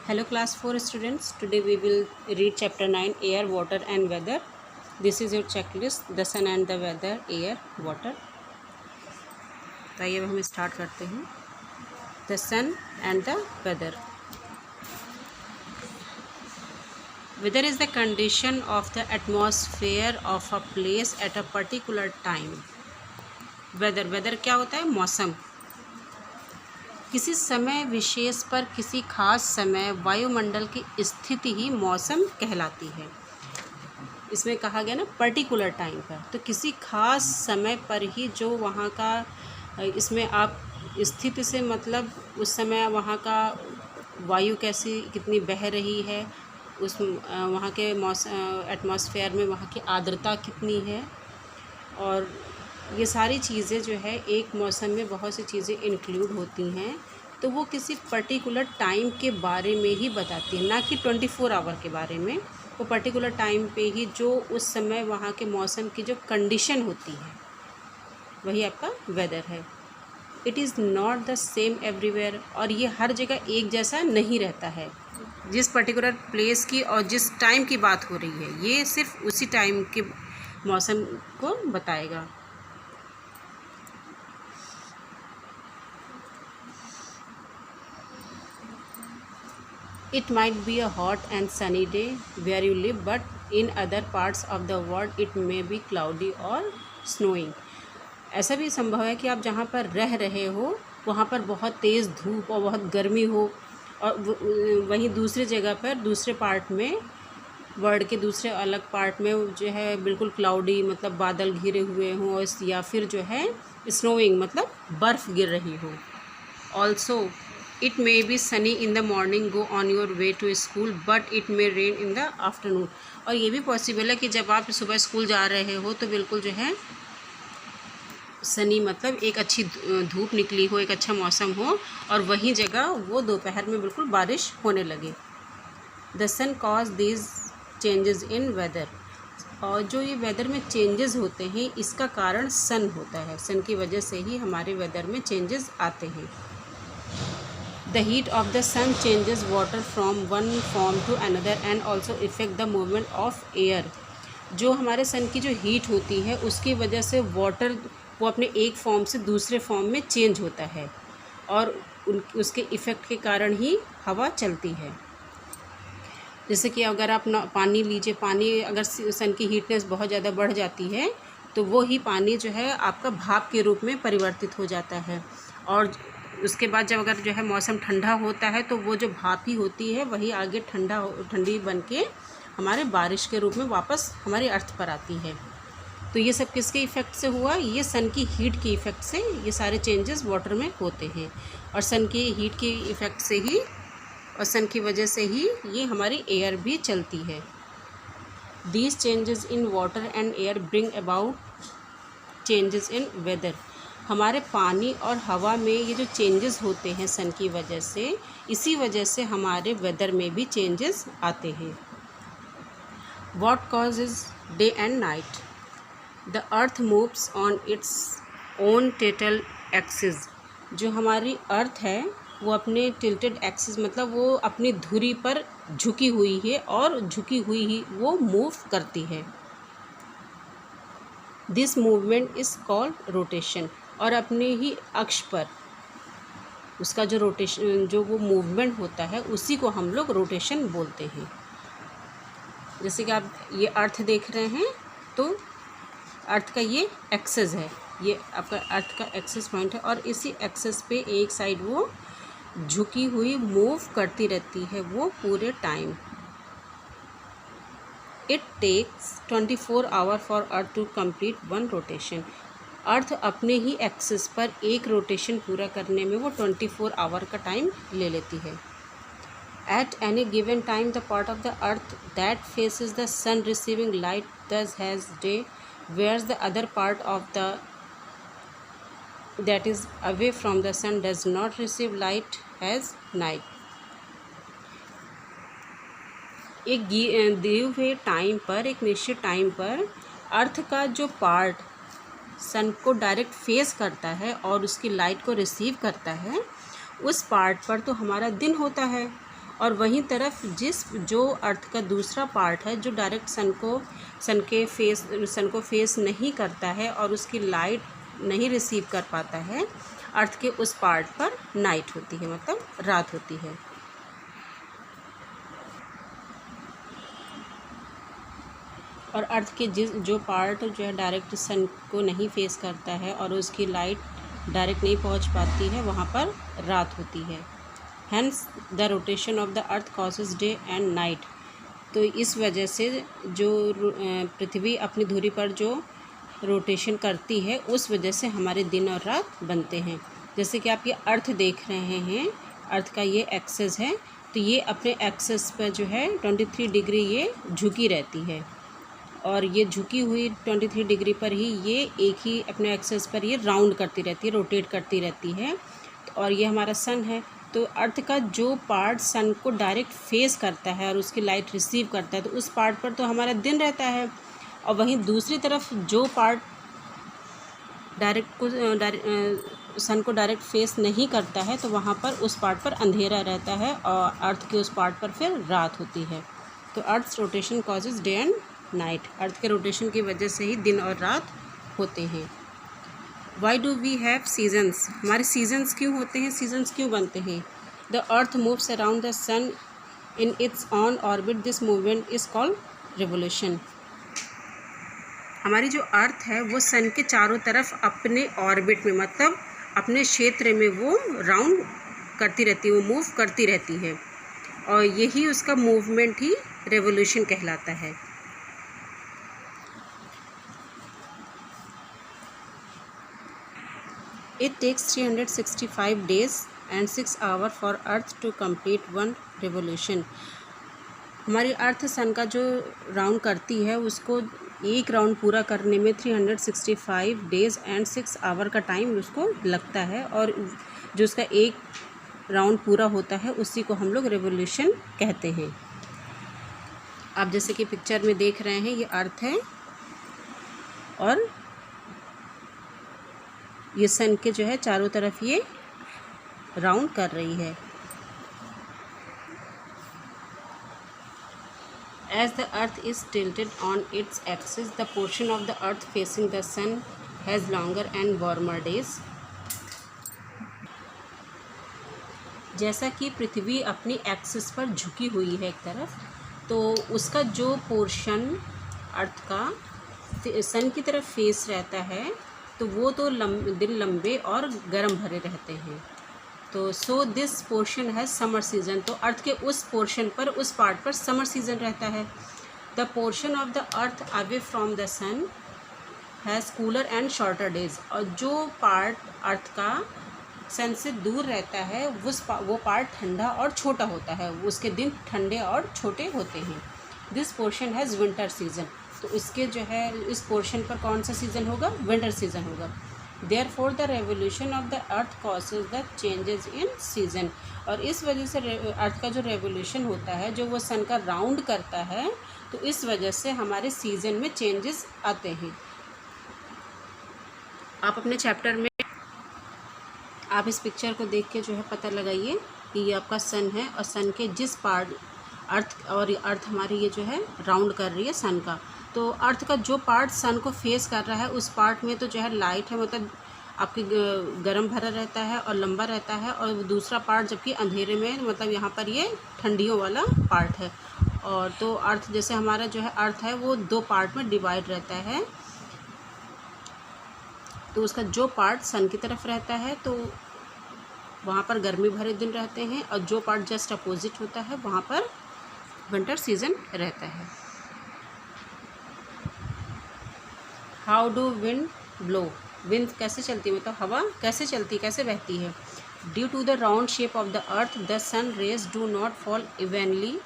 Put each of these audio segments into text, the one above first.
Hello class 4 students. Today we will read chapter 9 air, water and weather. This is your checklist the sun and the weather, air, water. तो आइए अब हम start करते हैं. The sun and the weather. Weather is the condition of the atmosphere of a place at a particular time. Weather क्या होता है? मौसम. किसी समय विशेष पर किसी खास समय वायुमंडल की स्थिति ही मौसम कहलाती है. इसमें कहा गया ना पर्टिकुलर टाइम पर, तो किसी खास समय पर ही जो वहाँ का, इसमें आप स्थिति से मतलब उस समय वहाँ का वायु कैसी कितनी बह रही है, उस वहाँ के मौसम एटमॉस्फेयर में वहाँ की आर्द्रता कितनी है, और ये सारी चीज़ें जो है एक मौसम में बहुत सी चीज़ें इंक्लूड होती हैं. तो वो किसी पर्टिकुलर टाइम के बारे में ही बताती है, ना कि 24 आवर के बारे में. वो पर्टिकुलर टाइम पे ही जो उस समय वहाँ के मौसम की जो कंडीशन होती है वही आपका वेदर है. It is not the same everywhere, और ये हर जगह एक जैसा नहीं रहता है. जिस पर्टिकुलर प्लेस की और जिस टाइम की बात हो रही है, ये सिर्फ उसी टाइम के मौसम को बताएगा. It might be a hot and sunny day where you live, but in other parts of the world it may be cloudy or snowing. ऐसा भी संभव है कि आप जहाँ पर रह रहे हो वहाँ पर बहुत तेज़ धूप और बहुत गर्मी हो, और वहीं दूसरी जगह पर दूसरे पार्ट में, वर्ल्ड के दूसरे अलग पार्ट में जो है बिल्कुल क्लाउडी मतलब बादल घिरे हुए हों, और या फिर जो है स्नोइंग मतलब बर्फ़ गिर रही हो. Also it may be sunny in the morning, go on your way to school, but it may rain in the afternoon. और ये भी पॉसिबल है कि जब आप सुबह स्कूल जा रहे हो तो बिल्कुल जो है सनी मतलब एक अच्छी धूप निकली हो, एक अच्छा मौसम हो, और वहीं जगह वो दोपहर में बिल्कुल बारिश होने लगे. The sun cause these changes in weather. और जो ये वेदर में चेंजेस होते हैं इसका कारण सन होता है. सन की वजह से ही हमारे वेदर में चेंजेस आते हैं. The heat of the sun changes water from one form to another and also affect the movement of air. जो हमारे सन की जो हीट होती है उसकी वजह से वाटर वो अपने एक फॉर्म से दूसरे फॉर्म में चेंज होता है, और उसके इफ़ेक्ट के कारण ही हवा चलती है. जैसे कि अगर आप पानी लीजिए, पानी अगर सन की हीटनेस बहुत ज़्यादा बढ़ जाती है तो वो ही पानी जो है आपका भाप के रूप में परिवर्तित हो जाता है, और उसके बाद जब अगर जो है मौसम ठंडा होता है तो वो जो भाप ही होती है वही आगे ठंडी बन के हमारे बारिश के रूप में वापस हमारे अर्थ पर आती है. तो ये सब किसके इफ़ेक्ट से हुआ? ये सन की हीट की इफ़ेक्ट से ये सारे चेंजेस वाटर में होते हैं, और सन की हीट की इफ़ेक्ट से ही और सन की वजह से ही ये हमारी एयर भी चलती है. These changes in water and air bring about changes in weather. हमारे पानी और हवा में ये जो चेंजेस होते हैं सन की वजह से, इसी वजह से हमारे वेदर में भी चेंजेस आते हैं. What causes day and night? The earth moves on its own tilted axis. जो हमारी अर्थ है वो अपने टिल्टेड एक्सिस मतलब वो अपनी धुरी पर झुकी हुई है, और झुकी हुई ही वो मूव करती है. This movement is called rotation. और अपने ही अक्ष पर उसका जो रोटेशन, जो वो मूवमेंट होता है उसी को हम लोग रोटेशन बोलते हैं. जैसे कि आप ये अर्थ देख रहे हैं, तो अर्थ का ये एक्सिस है, ये आपका अर्थ का एक्सिस पॉइंट है, और इसी एक्सिस पे एक साइड वो झुकी हुई मूव करती रहती है वो पूरे time. It takes 24 hour for earth to complete one rotation. Earth अपने ही एक्सिस पर एक रोटेशन पूरा करने में वो 24 आवर का टाइम ले लेती है. At any given time the part of the earth that faces the sun receiving light thus has day, whereas the other part of the that is away from the sun does not receive light has night. एक दिए हुए time पर, एक निश्चित time पर अर्थ का जो part सन को डायरेक्ट फेस करता है और उसकी लाइट को रिसीव करता है, उस पार्ट पर तो हमारा दिन होता है, और वहीं तरफ जो अर्थ का दूसरा पार्ट है जो डायरेक्ट सन को फेस नहीं करता है और उसकी लाइट नहीं रिसीव कर पाता है, अर्थ के उस पार्ट पर नाइट होती है, मतलब रात होती है। और अर्थ के जो पार्ट जो है डायरेक्ट सन को नहीं फेस करता है और उसकी लाइट डायरेक्ट नहीं पहुंच पाती है, वहाँ पर रात होती है। Hence the rotation of the earth causes day and night. तो इस वजह से जो पृथ्वी अपनी धुरी पर जो रोटेशन करती है उस वजह से हमारे दिन और रात बनते हैं। जैसे कि आप ये अर्थ देख रहे हैं, अर्थ का ये एक्सेस है, तो ये अपने एक्सेस पर जो है 23 डिग्री ये झुकी रहती है और ये झुकी हुई 23 डिग्री पर ही ये एक ही अपने एक्सेस पर ये राउंड करती रहती है, रोटेट करती रहती है। और ये हमारा सन है, तो अर्थ का जो पार्ट सन को डायरेक्ट फेस करता है और उसकी लाइट रिसीव करता है, तो उस पार्ट पर तो हमारा दिन रहता है। और वहीं दूसरी तरफ जो पार्ट सन को डायरेक्ट फेस नहीं करता है, तो वहाँ पर उस पार्ट पर अंधेरा रहता है और अर्थ के उस पार्ट पर फिर रात होती है। तो earth rotation causes day and night. Earth के रोटेशन की वजह से ही दिन और रात होते हैं। Why do we have seasons? हमारे सीजन्स क्यों होते हैं, सीजन्स क्यों बनते हैं? The earth moves around the sun in its on orbit, this movement is called revolution. हमारी जो अर्थ है वो सन के चारों तरफ अपने ऑर्बिट में, मतलब अपने क्षेत्र में वो राउंड करती रहती है, वो मूव करती रहती है और यही उसका मूवमेंट ही रेवोल्यूशन कहलाता है। It takes 365 days and 6 hours for Earth to complete one revolution. हमारी अर्थ सन का जो राउंड करती है उसको एक राउंड पूरा करने में 365 डेज़ एंड 6 आवर का टाइम उसको लगता है और जो उसका एक राउंड पूरा होता है उसी को हम लोग रेवोल्यूशन कहते हैं। आप जैसे कि पिक्चर में देख रहे हैं, ये अर्थ है और ये सन के जो है चारों तरफ ये राउंड कर रही है। As the earth is tilted on its axis, the portion of the earth facing the sun has longer and warmer days. जैसा कि पृथ्वी अपनी एक्सिस पर झुकी हुई है एक तरफ, तो उसका जो पोर्शन अर्थ का सन की तरफ फेस रहता है तो वो तो दिन लंबे और गर्म भरे रहते हैं। तो सो दिस पोर्शन है समर सीजन। तो अर्थ के उस पोर्शन पर, उस पार्ट पर समर सीजन रहता है। The portion of the earth away from the sun has cooler and shorter days. और जो पार्ट अर्थ का सन से दूर रहता है वो पार्ट ठंडा और छोटा होता है, उसके दिन ठंडे और छोटे होते हैं। This portion has winter season. तो इसके जो है इस पोर्शन पर कौन सा सीज़न होगा? विंटर सीजन होगा। Therefore the revolution of the earth causes the changes in season. और इस वजह से अर्थ का जो रेवोल्यूशन होता है, जो वो सन का राउंड करता है, तो इस वजह से हमारे सीज़न में चेंजेस आते हैं। आप अपने चैप्टर में आप इस पिक्चर को देख के जो है पता लगाइए कि ये आपका सन है और सन के जिस पार्ट अर्थ हमारी ये जो है राउंड कर रही है सन का, तो अर्थ का जो पार्ट सन को फेस कर रहा है उस पार्ट में तो जो है लाइट है, मतलब आपकी गर्म भरा रहता है और लंबा रहता है, और दूसरा पार्ट जबकि अंधेरे में, मतलब यहाँ पर ये ठंडियों वाला पार्ट है। और तो अर्थ जैसे हमारा जो है अर्थ है वो दो पार्ट में डिवाइड रहता है। तो उसका जो पार्ट सन की तरफ रहता है तो वहाँ पर गर्मी भरे दिन रहते हैं, और जो पार्ट जस्ट अपोजिट होता है वहाँ पर विंटर सीजन रहता है। How do wind blow? Wind कैसे चलती है, मतलब हवा कैसे चलती, कैसे बहती है? Due to the round shape of the earth the sun rays do not fall evenly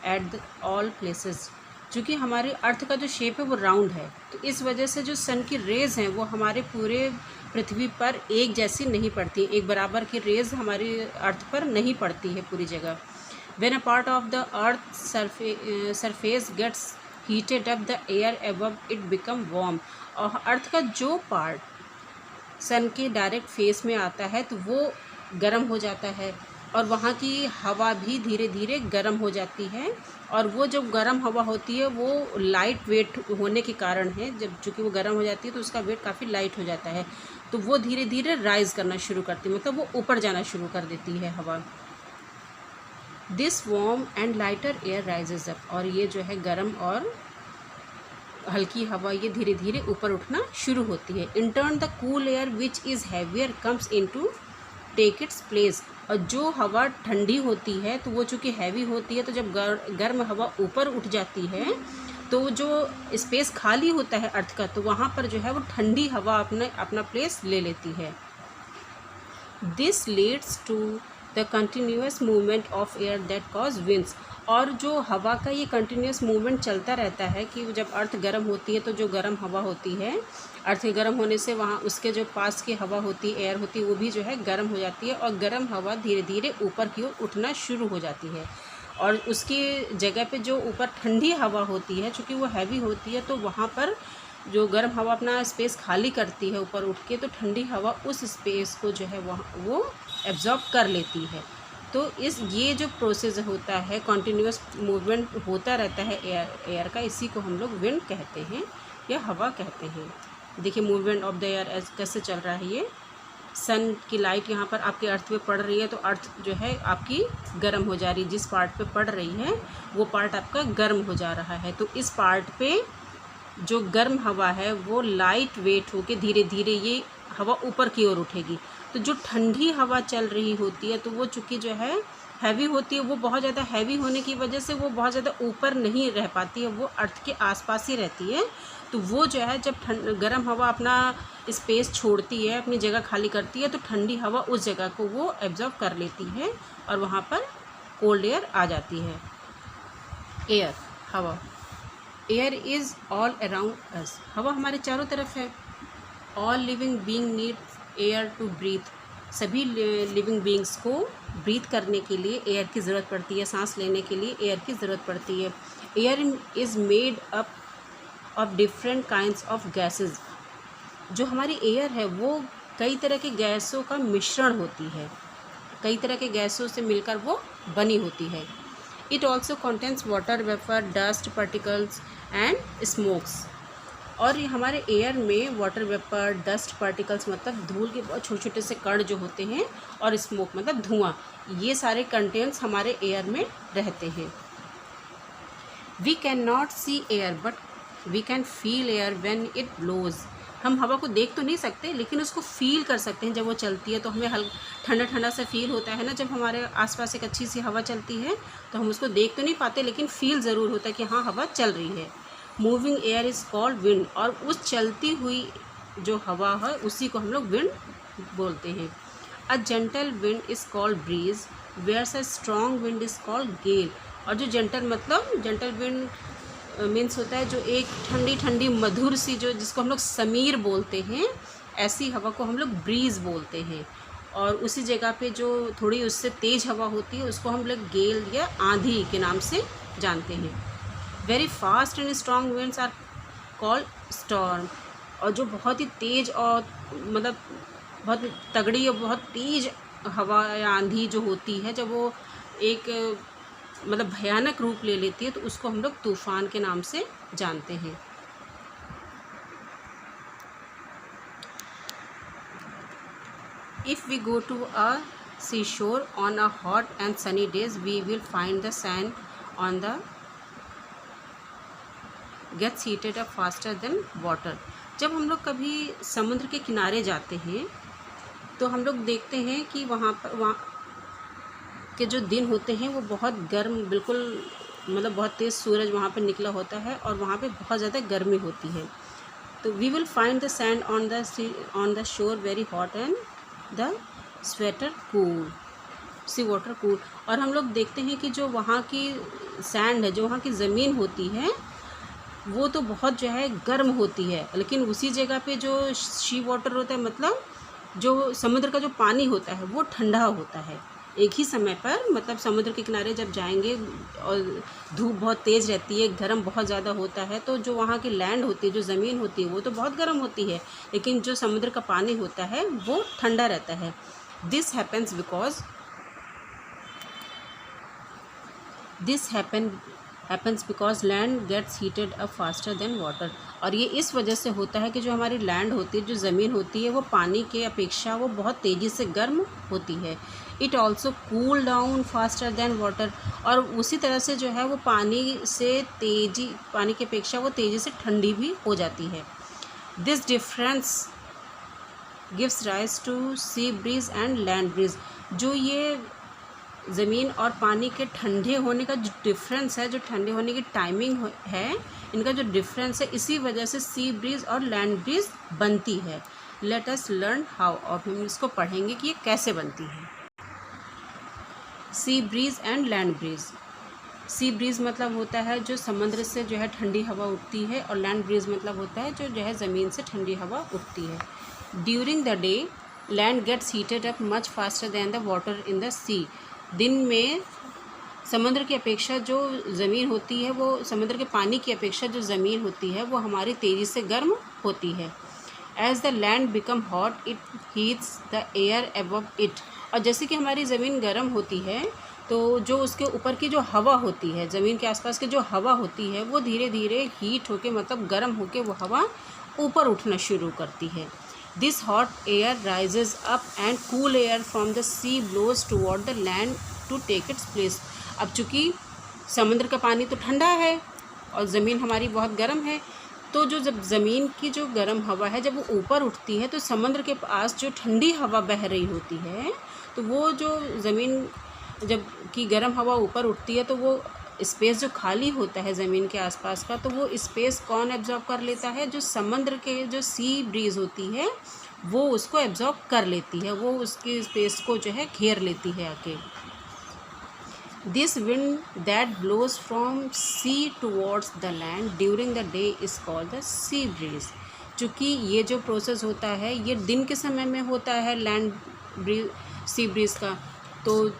at all places. चूँकि हमारे अर्थ का जो शेप है वो राउंड है, तो इस वजह से जो सन की रेज़ हैं वो हमारे पूरे पृथ्वी पर एक जैसी नहीं पड़ती, एक बराबर की रेज़ हमारी अर्थ पर नहीं पड़ती है पूरी जगह। When a part of the earth surface gets heated up the air above it become warm. और अर्थ का जो पार्ट सन के डायरेक्ट फेस में आता है तो वो गर्म हो जाता है, और वहाँ की हवा भी धीरे धीरे गर्म हो जाती है। और वो जब गर्म हवा होती है वो लाइट वेट होने के कारण है, जब चूँकि वो गर्म हो जाती है तो उसका वेट काफ़ी लाइट हो जाता है, तो वो धीरे धीरे राइज़ करना शुरू करती है, मतलब वो ऊपर जाना शुरू कर देती है हवा। This warm and lighter air rises up, और ये जो है गर्म और हल्की हवा ये धीरे धीरे ऊपर उठना शुरू होती है। In turn the cool air which is heavier comes in to take its place, और जो हवा ठंडी होती है तो वो चूँकि हैवी होती है, तो जब गर्म हवा ऊपर उठ जाती है तो जो स्पेस खाली होता है अर्थ का, तो वहाँ पर जो है वो ठंडी हवा अपना प्लेस ले लेती है। This leads to the continuous movement of air that cause winds, और जो हवा का ये कंटिन्यूस मूवमेंट चलता रहता है कि जब अर्थ गर्म होती है तो जो गर्म हवा होती है, अर्थ के गर्म होने से वहाँ उसके जो पास की हवा होती है, एयर होती है, वो भी जो है गर्म हो जाती है, और गर्म हवा धीरे धीरे ऊपर की ओर उठना शुरू हो जाती है। और उसकी जगह पे जो ऊपर ठंडी हवा होती है, चूँकि वो हैवी होती है, तो वहाँ पर जो गर्म हवा अपना स्पेस खाली करती है ऊपर उठ के, तो ठंडी हवा उस स्पेस को जो है वो एब्जॉर्ब कर लेती है। तो ये जो प्रोसेस होता है, कंटिन्यूस मूवमेंट होता रहता है एयर का, इसी को हम लोग विंड कहते हैं या हवा कहते हैं। देखिए मूवमेंट ऑफ द एयर कैसे चल रहा है। ये सन की लाइट यहाँ पर आपके अर्थ पे पड़ रही है, तो अर्थ जो है आपकी गर्म हो जा रही है, जिस पार्ट पे पड़ रही है वो पार्ट आपका गर्म हो जा रहा है। तो इस पार्ट पे जो गर्म हवा है वो लाइट वेट होके धीरे धीरे ये हवा ऊपर की ओर उठेगी। तो जो ठंडी हवा चल रही होती है, तो वो चूँकि जो है हैवी होती है, वो बहुत ज़्यादा हैवी होने की वजह से वो बहुत ज़्यादा ऊपर नहीं रह पाती है, वो अर्थ के आसपास ही रहती है। तो वो जो है जब गर्म हवा अपना स्पेस छोड़ती है, अपनी जगह खाली करती है, तो ठंडी हवा उस जगह को वो एब्जॉर्ब कर लेती है और वहाँ पर कोल्ड एयर आ जाती है। एयर, हवा। Air is all around us, हवा हमारे चारों तरफ है। All living being need air to breathe, सभी लिविंग बींग्स को ब्रीथ करने के लिए एयर की ज़रूरत पड़ती है, सांस लेने के लिए एयर की ज़रूरत पड़ती है। Air is made up of different kinds of gases, जो हमारी एयर है वो कई तरह के गैसों का मिश्रण होती है, कई तरह के गैसों से मिलकर वो बनी होती है। It also contains water vapour, dust particles and smokes, और ये हमारे एयर में वाटर वेपर, डस्ट पार्टिकल्स मतलब धूल के बहुत छोटे छोटे से कण जो होते हैं, और स्मोक मतलब धुआं, ये सारे कंटेंट्स हमारे एयर में रहते हैं। We can not see air but we can feel air when it blows, हम हवा को देख तो नहीं सकते लेकिन उसको फील कर सकते हैं। जब वो चलती है तो हमें ठंडा ठंडा सा फील होता है ना, जब हमारे आसपास एक अच्छी सी हवा चलती है तो हम उसको देख तो नहीं पाते लेकिन फील ज़रूर होता है कि हाँ हवा चल रही है। Moving air is called wind, और उस चलती हुई जो हवा है उसी को हम लोग विंड बोलते हैं। A gentle wind is called breeze, whereas a strong wind is called gale, और जो जेंटल मतलब जेंटल विंड मीन्स होता है जो एक ठंडी ठंडी मधुर सी, जो जिसको हम लोग समीर बोलते हैं, ऐसी हवा को हम लोग ब्रीज़ बोलते हैं। और उसी जगह पे जो थोड़ी उससे तेज़ हवा होती है उसको हम लोग गेल या आंधी के नाम से जानते हैं। Very fast and strong winds are called storm, और जो बहुत ही तेज़ और मतलब बहुत तगड़ी और बहुत तेज़ हवा या आंधी जो होती है, जब वो एक मतलब भयानक रूप ले लेती है तो उसको हम लोग तूफ़ान के नाम से जानते हैं। If we go to a sea shore on a hot and sunny days we will find the sand on the gets heated up faster than water. जब हम लोग कभी समुद्र के किनारे जाते हैं तो हम लोग देखते हैं कि वहाँ के जो दिन होते हैं वो बहुत गर्म, बिल्कुल मतलब बहुत तेज़ सूरज वहाँ पे निकला होता है और वहाँ पे बहुत ज़्यादा गर्मी होती है। तो we will find the sand on the shore very hot and the sweater cool, sea water cool, और हम लोग देखते हैं कि जो वहाँ की सैंड है, जो वहाँ की ज़मीन होती है वो तो बहुत जो है गर्म होती है, लेकिन उसी जगह पे जो सी वाटर होता है मतलब जो समुद्र का जो पानी होता है वो ठंडा होता है। एक ही समय पर मतलब समुद्र के किनारे जब जाएंगे और धूप बहुत तेज़ रहती है, गर्म बहुत ज़्यादा होता है, तो जो वहाँ की लैंड होती है, जो ज़मीन होती है वो तो बहुत गर्म होती है, लेकिन जो समुद्र का पानी होता है वो ठंडा रहता है। This happens because this happens because land gets heated up faster than water. और ये इस वजह से होता है कि जो हमारी लैंड होती है, जो ज़मीन होती है, वो पानी के अपेक्षा वो बहुत तेज़ी से गर्म होती है। It also cool down faster than water. और उसी तरह से जो है वो पानी की अपेक्षा वो तेज़ी से ठंडी भी हो जाती है। This difference gives rise to sea breeze and land breeze. जो ये ज़मीन और पानी के ठंडे होने का जो डिफरेंस है, जो ठंडे होने की टाइमिंग है, इनका जो डिफरेंस है, इसी वजह से सी ब्रीज और लैंड ब्रीज बनती है। Late us learn how. और हम इसको पढ़ेंगे कि ये कैसे बनती है। सी breeze and land bridge. Sea breeze मतलब होता है जो समुद्र से जो है ठंडी हवा उठती है, और लैंड ब्रीज मतलब होता है जो है ज़मीन से ठंडी हवा उठती है। During the day land gets heated up much faster than the water in the sea. दिन में समुद्र की अपेक्षा जो ज़मीन होती है, वो समुद्र के पानी की अपेक्षा जो ज़मीन होती है वो हमारी तेज़ी से गर्म होती है। As the land become hot it heats the air above it. और जैसे कि हमारी ज़मीन गर्म होती है, तो जो उसके ऊपर की जो हवा होती है, ज़मीन के आसपास की जो हवा होती है, वो धीरे धीरे हीट होके मतलब गर्म होके वो हवा ऊपर उठना शुरू करती है। This hot air rises up and cool air from the sea blows toward the land to take its place. अब चूँकि समुद्र का पानी तो ठंडा है और ज़मीन हमारी बहुत गर्म है, तो जब ज़मीन की जो गर्म हवा है जब वो ऊपर उठती है, तो समुद्र के पास जो ठंडी हवा बह रही होती है, तो वो जो ज़मीन जब की गर्म हवा ऊपर उठती है, तो वो स्पेस जो खाली होता है ज़मीन के आसपास का, तो वो स्पेस कौन एब्जॉर्ब कर लेता है? जो समुद्र के जो सी ब्रीज़ होती है वो उसको एब्जॉर्ब कर लेती है, वो उसकी स्पेस को जो है घेर लेती है आके। This wind that blows from sea towards the land during the day is called the sea breeze. चूँकि ये जो प्रोसेस होता है ये दिन के समय में होता है लैंड ब्रीज सी ब्रीज का, तो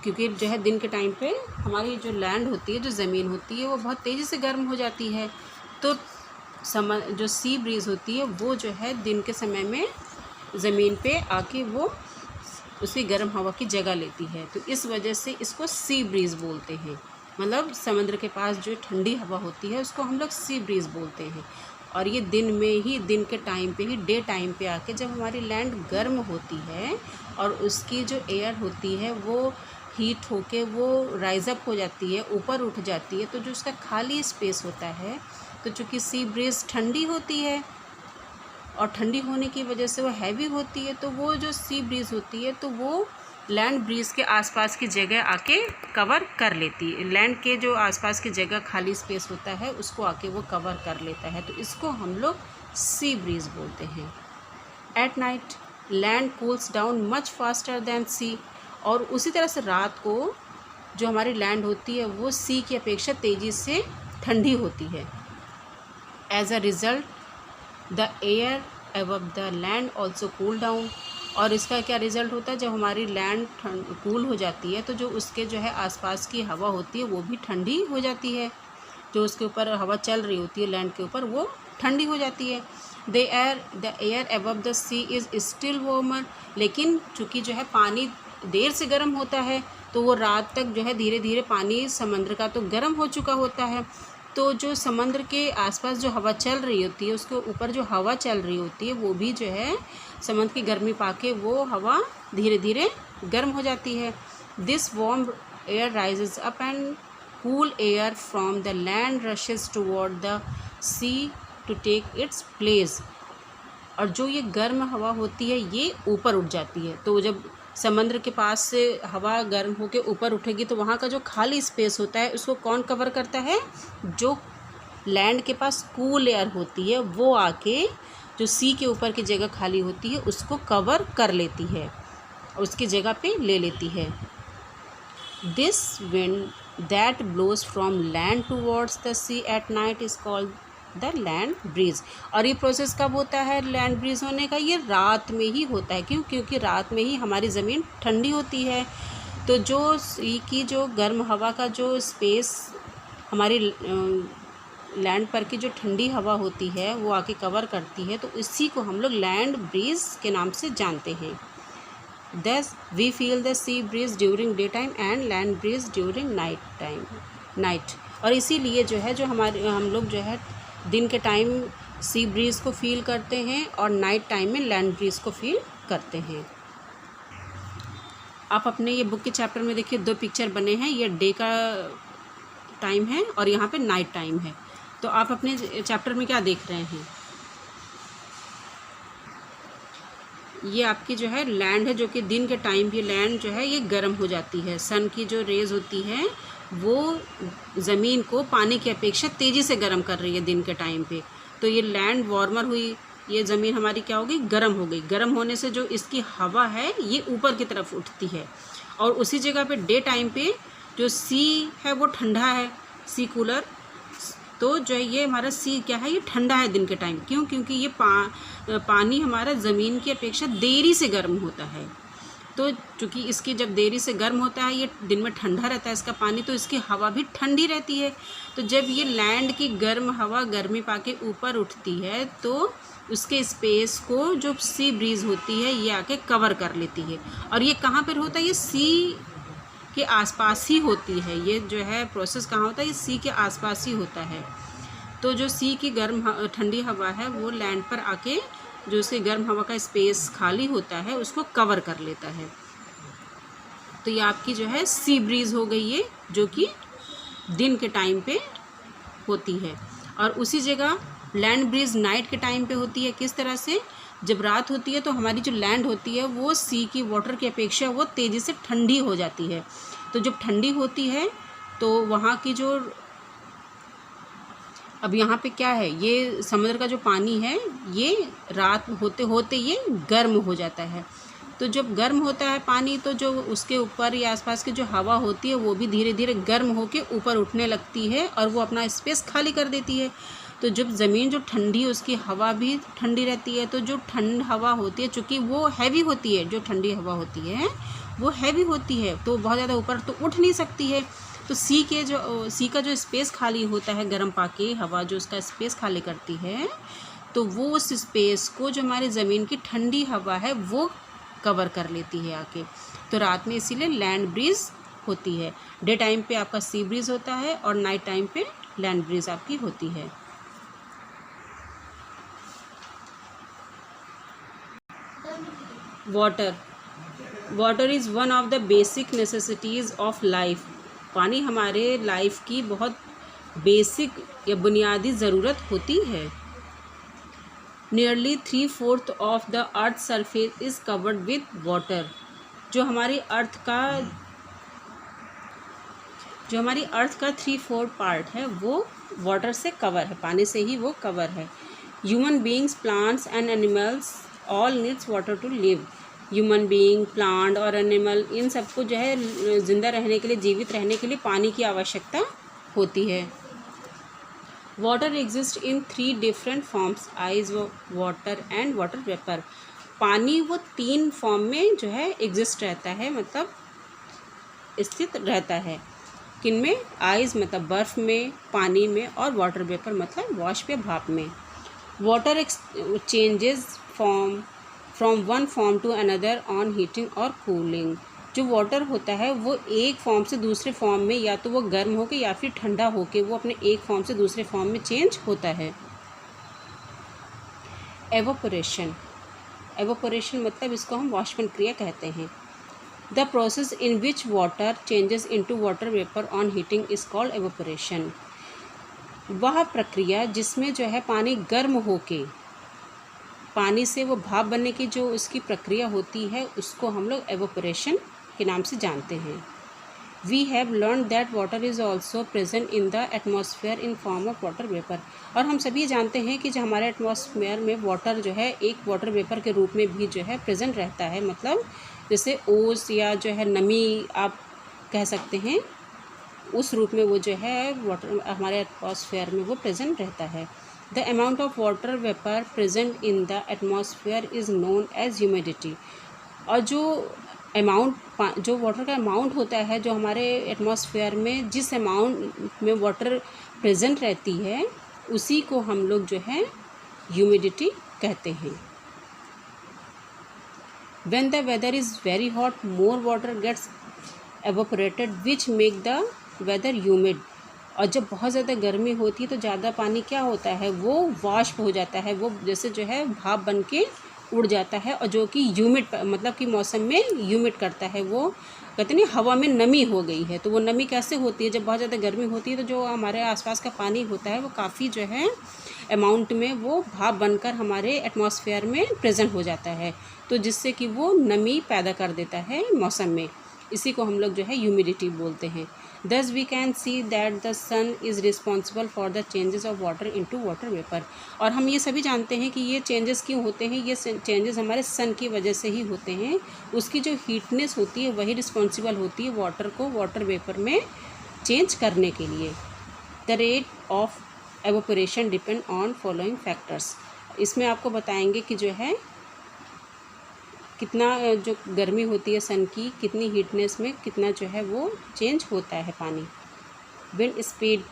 क्योंकि जो है दिन के टाइम पे हमारी जो लैंड होती है, जो ज़मीन होती है, वो बहुत तेज़ी से गर्म हो जाती है, तो जो सी ब्रीज़ होती है वो जो है दिन के समय में ज़मीन पे आके वो उसी गर्म हवा की जगह लेती है। तो इस वजह से इसको सी ब्रीज़ बोलते हैं। मतलब समुद्र के पास जो ठंडी हवा होती है उसको हम लोग सी ब्रीज़ बोलते हैं। और ये दिन में ही, दिन के टाइम पे ही, डे टाइम पे आके जब हमारी लैंड गर्म होती है और उसकी जो एयर होती है वो हीट होके वो राइज़ अप हो जाती है, ऊपर उठ जाती है, तो जो उसका खाली स्पेस होता है, तो चूँकि सी ब्रीज़ ठंडी होती है और ठंडी होने की वजह से वो हैवी होती है, तो वो जो सी ब्रीज़ होती है तो वो लैंड ब्रीज़ के आसपास की जगह आके कवर कर लेती है। लैंड के जो आसपास की जगह खाली स्पेस होता है उसको आके वो कवर कर लेता है, तो इसको हम लोग सी ब्रीज़ बोलते हैं। At night land cools down much faster than sea. और उसी तरह से रात को जो हमारी लैंड होती है वो सी की अपेक्षा तेज़ी से ठंडी होती है। As a result the air above the land also cool down. और इसका क्या रिज़ल्ट होता है? जब हमारी लैंड कूल हो जाती है तो जो उसके जो है आसपास की हवा होती है वो भी ठंडी हो जाती है। जो उसके ऊपर हवा चल रही होती है लैंड के ऊपर वो ठंडी हो जाती है। The air above the sea is still warmer. लेकिन चूँकि जो है पानी देर से गर्म होता है तो वो रात तक जो है धीरे धीरे पानी समुद्र का तो गर्म हो चुका होता है, तो जो समुद्र के आसपास जो हवा चल रही होती है उसके ऊपर जो हवा चल रही होती है वो भी जो है समुद्र की गर्मी पाके वो हवा धीरे धीरे गर्म हो जाती है। This warm air rises up and cool air from the land rushes toward the sea to take its place. और जो ये गर्म हवा होती है ये ऊपर उठ जाती है, तो जब समुद्र के पास से हवा गर्म होकर ऊपर उठेगी तो वहाँ का जो खाली स्पेस होता है उसको कौन कवर करता है? जो लैंड के पास कूल एयर होती है वो आके जो सी के ऊपर की जगह खाली होती है उसको कवर कर लेती है, उसकी जगह पे ले लेती है। This wind that blows from land towards the sea at night is called the land breeze. और ये प्रोसेस कब होता है लैंड ब्रीज होने का? ये रात में ही होता है। क्यों? क्योंकि रात में ही हमारी ज़मीन ठंडी होती है, तो जो सी की जो गर्म हवा का जो स्पेस हमारी लैंड पर की जो ठंडी हवा होती है वो आके कवर करती है, तो इसी को हम लोग लैंड ब्रीज के नाम से जानते हैं। Thus we feel the sea breeze during daytime and land breeze during night। और इसीलिए जो है जो हम लोग जो है दिन के टाइम सी ब्रीज़ को फील करते हैं और नाइट टाइम में लैंड ब्रीज़ को फील करते हैं। आप अपने ये बुक के चैप्टर में देखिए 2 पिक्चर बने हैं, ये डे का टाइम है और यहाँ पे नाइट टाइम है। तो आप अपने चैप्टर में क्या देख रहे हैं? ये आपकी जो है लैंड है, जो कि दिन के टाइम भी लैंड जो है ये गर्म हो जाती है। सन की जो रेज़ होती है वो ज़मीन को पानी की अपेक्षा तेज़ी से गर्म कर रही है दिन के टाइम पे। तो ये लैंड वार्मर हुई, ये ज़मीन हमारी क्या हो गई? गर्म हो गई। गर्म होने से जो इसकी हवा है ये ऊपर की तरफ उठती है और उसी जगह पे डे टाइम पे जो सी है वो ठंडा है, सी कूलर। तो जो है ये हमारा सी क्या है? ये ठंडा है दिन के टाइम। क्यों? क्योंकि ये पानी हमारा ज़मीन की अपेक्षा देरी से गर्म होता है। तो चूँकि इसकी जब देरी से गर्म होता है, ये दिन में ठंडा रहता है इसका पानी, तो इसकी हवा भी ठंडी रहती है। तो जब ये लैंड की गर्म हवा गर्मी पाके ऊपर उठती है तो उसके स्पेस को जो सी ब्रीज़ होती है ये आके कवर कर लेती है। और ये कहाँ पर होता है? ये सी के आसपास ही होती है। ये जो है प्रोसेस कहाँ होता है? ये सी के आसपास ही होता है। तो जो सी की गर्म ठंडी हवा है वो लैंड पर आके जो उसकी गर्म हवा का स्पेस खाली होता है उसको कवर कर लेता है। तो ये आपकी जो है सी ब्रीज़ हो गई है, जो कि दिन के टाइम पे होती है। और उसी जगह लैंड ब्रीज़ नाइट के टाइम पे होती है। किस तरह से? जब रात होती है तो हमारी जो लैंड होती है वो सी की वाटर की अपेक्षा वो तेज़ी से ठंडी हो जाती है। तो जब ठंडी होती है तो वहाँ की जो अब यहाँ पे क्या है, ये समुद्र का जो पानी है ये रात होते होते ये गर्म हो जाता है। तो जब गर्म होता है पानी तो जो उसके ऊपर या आसपास की जो हवा होती है वो भी धीरे धीरे गर्म होके ऊपर उठने लगती है और वो अपना स्पेस खाली कर देती है। तो जब ज़मीन जो ठंडी उसकी हवा भी ठंडी रहती है। तो जो ठंड हवा होती है चूँकि वो हैवी होती है, जो ठंडी हवा होती है वो हैवी होती है तो बहुत ज़्यादा ऊपर तो उठ नहीं सकती है। तो सी का जो स्पेस खाली होता है गर्म पाके हवा जो उसका स्पेस खाली करती है, तो वो उस स्पेस को जो हमारी ज़मीन की ठंडी हवा है वो कवर कर लेती है आके। तो रात में इसीलिए लैंड ब्रीज़ होती है। डे टाइम पे आपका सी ब्रीज़ होता है और नाइट टाइम पे लैंड ब्रीज़ आपकी होती है। Water is one of the basic necessities of life. पानी हमारे लाइफ की बहुत बेसिक या बुनियादी ज़रूरत होती है। Nearly 3/4 of the earth surface is covered with water. जो हमारी अर्थ का 3/4 पार्ट है वो वाटर से कवर है, पानी से ही वो कवर है। Human beings, plants and animals all needs water to live. Human being, plant और एनिमल इन सबको जो है ज़िंदा रहने के लिए, जीवित रहने के लिए पानी की आवश्यकता होती है। Water exist in 3 different forms, ice, water and water vapour. पानी वो 3 फॉर्म में जो है एग्जिस्ट रहता है, मतलब स्थित रहता है। किन में? आइस मतलब बर्फ़ में, पानी में, और वाटर वेपर मतलब वाष्प या भाप में। Water changes from one form to another on heating और कूलिंग। जो वाटर होता है वो एक फॉर्म से दूसरे फॉर्म में या तो वो गर्म होके या फिर ठंडा होके वो अपने एक फॉर्म से दूसरे फॉर्म में चेंज होता है। एवोपोरेशन मतलब इसको हम वाष्पन क्रिया कहते हैं। The process in which water changes into water vapour on heating is called evaporation. वह प्रक्रिया जिसमें जो है पानी गर्म होके पानी से वो भाप बनने की जो उसकी प्रक्रिया होती है उसको हम लोग एवोपोरेशन के नाम से जानते हैं। We have learn that water is also present in the atmosphere in form of water vapour. और हम सभी जानते हैं कि जो हमारे एटमॉस्फेयर में वाटर जो है एक वाटर वेपर के रूप में भी जो है प्रेजेंट रहता है। मतलब जैसे ओस या जो है नमी आप कह सकते हैं, उस रूप में वो जो है वाटर हमारे एटमॉस्फेयर में वो प्रेजेंट रहता है। The amount of water vapour present in the atmosphere is known as humidity. और जो वाटर का अमाउंट होता है जो हमारे एटमॉस्फेयर में जिस अमाउंट में वाटर प्रेजेंट रहती है उसी को हम लोग जो है ह्यूमिडिटी कहते हैं। When the weather is very hot more water gets evaporated which make the weather humid. और जब बहुत ज़्यादा गर्मी होती है तो ज़्यादा पानी क्या होता है, वो वाष्प हो जाता है, वो जैसे जो है भाप बन के उड़ जाता है, और जो कि ह्यूमिड मतलब कि मौसम में ह्यूमिड करता है। वो कहते नहीं हवा में नमी हो गई है, तो वो नमी कैसे होती है, जब बहुत ज़्यादा गर्मी होती है तो जो हमारे आसपास का पानी होता है वो काफ़ी जो है अमाउंट में वो भाप बनकर हमारे एटमॉस्फेयर में प्रेजेंट हो जाता है, तो जिससे कि वो नमी पैदा कर देता है मौसम में। इसी को हम लोग जो है ह्यूमिडिटी बोलते हैं। Thus we can see that the sun is responsible for the changes of water into water vapour. और हम ये सभी जानते हैं कि ये चेंजेस क्यों होते हैं, ये चेंजेस हमारे सन की वजह से ही होते हैं। उसकी जो हीटनेस होती है वही रिस्पॉन्सिबल होती है वाटर को वाटर वेपर में चेंज करने के लिए। The rate of evaporation depend on following factors. इसमें आपको बताएंगे कि जो है कितना जो गर्मी होती है सन की, कितनी हीटनेस में कितना जो है वो चेंज होता है पानी। Wind speed,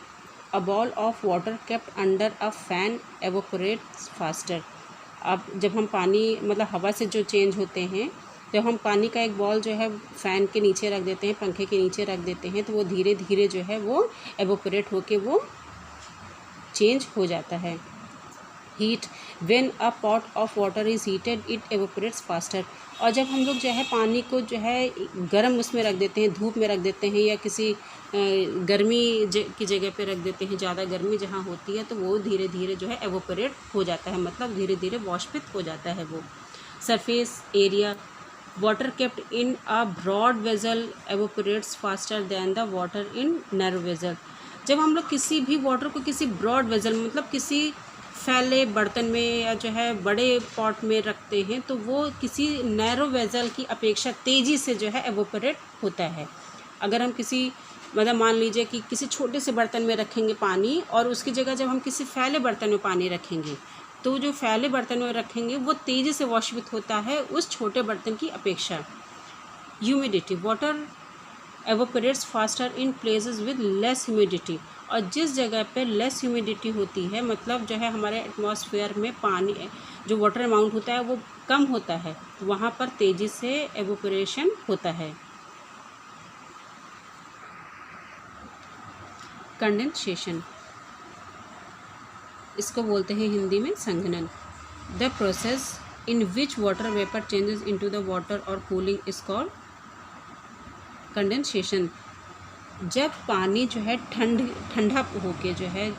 a ball of water kept under a fan evaporates faster. अब जब हम पानी मतलब हवा से जो चेंज होते हैं, जब हम पानी का एक बॉल जो है फ़ैन के नीचे रख देते हैं, पंखे के नीचे रख देते हैं, तो वो धीरे धीरे जो है वो एवोपरेट होके वो चेंज हो जाता है। Heat, when a pot of water is heated it evaporates faster. और जब हम लोग जो है पानी को जो है गर्म उसमें रख देते हैं, धूप में रख देते हैं, या किसी गर्मी की जगह पे रख देते हैं, ज़्यादा गर्मी जहाँ होती है, तो वो धीरे धीरे जो है एवोपरेट हो जाता है, मतलब धीरे धीरे वाष्पित हो जाता है वो। Surface area, water kept in a broad vessel evaporates faster than the water in narrow vessel. जब हम लोग किसी भी वाटर को किसी ब्रॉड वेजल मतलब किसी फैले बर्तन में या जो है बड़े पॉट में रखते हैं, तो वो किसी नैरो वेजल की अपेक्षा तेज़ी से जो है एवोपरेट होता है। अगर हम किसी मतलब मान लीजिए कि किसी छोटे से बर्तन में रखेंगे पानी, और उसकी जगह जब हम किसी फैले बर्तन में पानी रखेंगे, तो जो फैले बर्तन में रखेंगे वो तेज़ी से वाष्पित होता है उस छोटे बर्तन की अपेक्षा। Humidity, water evaporates faster in places with less humidity. और जिस जगह पे लेस ह्यूमिडिटी होती है, मतलब जो है हमारे एटमॉस्फेयर में पानी जो वाटर अमाउंट होता है वो कम होता है, वहाँ पर तेज़ी से एवोपरेशन होता है। कंडेंसेशन, इसको बोलते हैं हिंदी में संघनन। The process in which water vapour changes into the water और कूलिंग इज कॉल्ड कंडेंसेशन। जब पानी जो है ठंडा होके जो है